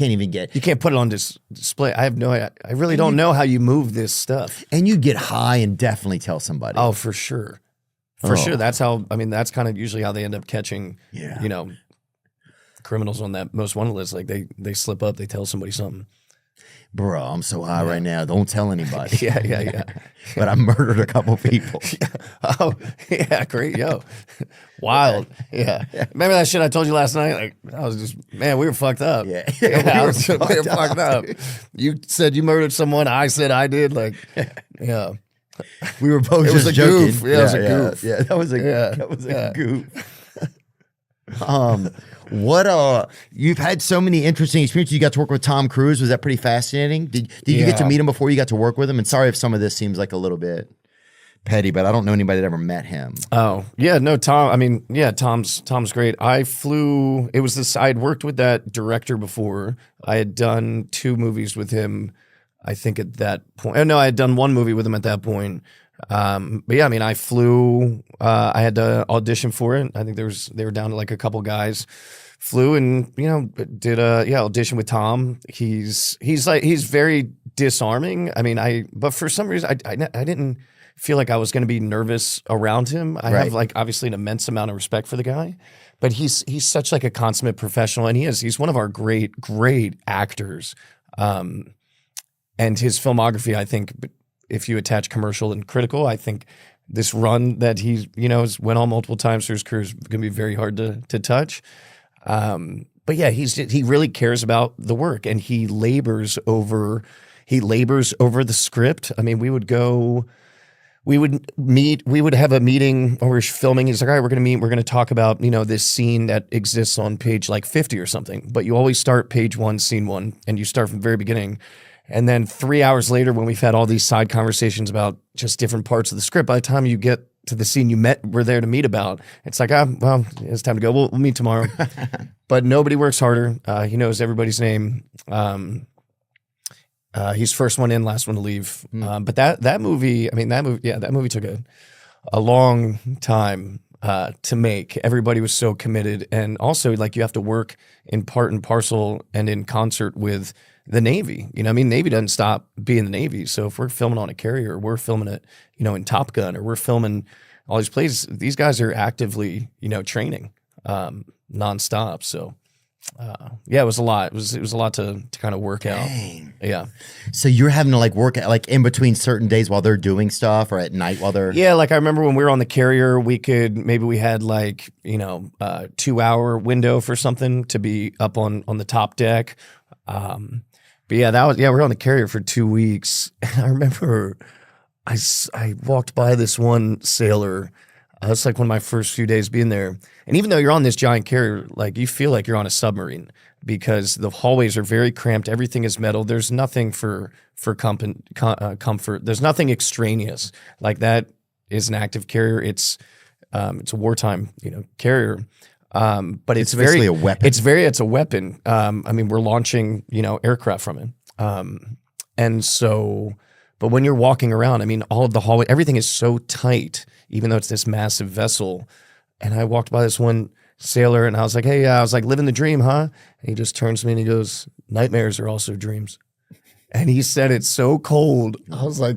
Can't even get. You can't put it on display. I have no idea. I really don't know how you move this stuff. And you get high and definitely tell somebody. Oh, for sure. For sure. That's how, I mean, that's kind of usually how they end up catching, you know, criminals on that most wanted list. Like they slip up, they tell somebody something. Bro, I'm so high right now. Don't tell anybody. Yeah. But I murdered a couple people. Oh, yeah, great. Yo. Wild. Yeah. Remember that shit I told you last night? Like, I was just, man, we were fucked up. Yeah. We were fucked up. You said you murdered someone. I said I did. Like, yeah. We were both It was just a joking. goof. Yeah, it was a goof. Yeah, that was a goof. What you've had so many interesting experiences. You got to work with Tom Cruise. Was that pretty fascinating? Did you get to meet him before you got to work with him? And sorry if some of this seems like a little bit petty, but I don't know anybody that ever met him. Oh, yeah, no, Tom, I mean, yeah, Tom's great. I had worked with that director before. I had done 2 movies with him, I think at that point. Oh, no, I had done 1 movie with him at that point. But yeah, I mean, I flew, I had to audition for it. I think they were down to like a couple guys. Flew and, you know, did audition with Tom. He's very disarming. I mean, but for some reason I didn't feel like I was going to be nervous around him. I have like obviously an immense amount of respect for the guy, but he's such like a consummate professional, and he's one of our great actors. And his filmography, I think, if you attach commercial and critical, I think this run that he, you know, has went on multiple times through his career is going to be very hard to touch. But yeah, he really cares about the work, and he labors over the script. I mean, we would have a meeting or we're filming. He's like, all right, we're going to meet. We're going to talk about, you know, this scene that exists on page like 50 or something. But you always start page 1, scene 1, and you start from the very beginning. And then 3 hours later, when we've had all these side conversations about just different parts of the script, by the time you get to the scene we're there to meet about, it's like, well, it's time to go. We'll meet tomorrow. But nobody works harder. He knows everybody's name. He's first one in, last one to leave. But that movie took a long time to make. Everybody was so committed, and also like you have to work in part and parcel and in concert with the Navy. You know, I mean, Navy doesn't stop being the Navy. So if we're filming on a carrier, or we're filming it, you know, in Top Gun, or we're filming all these places, these guys are actively, you know, training nonstop. So. Yeah, it was a lot. It was a lot to kind of work out. Dang. Yeah. So you're having to like work like in between certain days while they're doing stuff, or at night while they're. Yeah, like I remember when we were on the carrier, we had like, you know, 2-hour window for something to be up on the top deck. But yeah, we were on the carrier for 2 weeks. And I remember I walked by this one sailor. It's like one of my first few days being there. And even though you're on this giant carrier, like you feel like you're on a submarine because the hallways are very cramped. Everything is metal. There's nothing for comfort. There's nothing extraneous. Like that is an active carrier. It's a wartime, you know, carrier. But it's basically a weapon. It's a weapon. I mean, we're launching, you know, aircraft from it. And so, but when you're walking around, I mean, all of the hallway, everything is so tight, even though it's this massive vessel. And I walked by this one sailor and I was like, hey, I was like, living the dream, huh? And he just turns to me and he goes, nightmares are also dreams. And he said it so cold. I was like,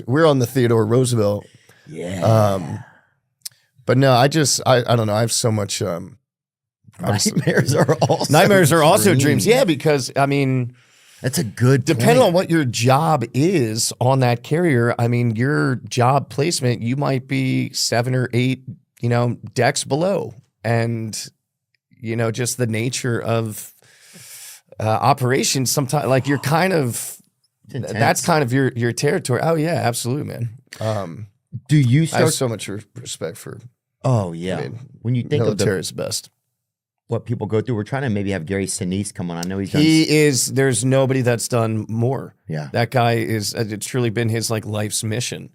we're on the Theodore Roosevelt. Yeah. But no, I don't know. I have so much. Nightmares are also dreams. Yeah, because I mean, that's a good depending on what your job is on that carrier. I mean, your job placement, you might be 7 or 8, you know, decks below, and you know, just the nature of operations. Sometimes, like you're kind of that's kind of your territory. Oh yeah, absolutely, man. Do you start? I have so much respect for. Oh yeah, I mean, when you think of military is best. What people go through, we're trying to maybe have Gary Sinise come on. I know he's done. There's nobody that's done more. Yeah, that guy is. It's truly been his like life's mission.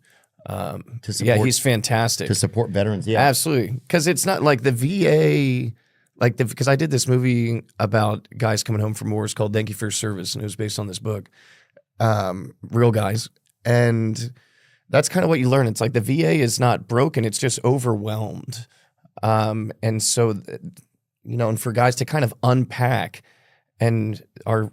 To support, yeah, he's fantastic to support veterans. Yeah, absolutely. Because it's not like the VA, because I did this movie about guys coming home from wars called "Thank You for Your Service," and it was based on this book, real guys, and that's kind of what you learn. It's like the VA is not broken; it's just overwhelmed, and so. You know, and for guys to kind of unpack and our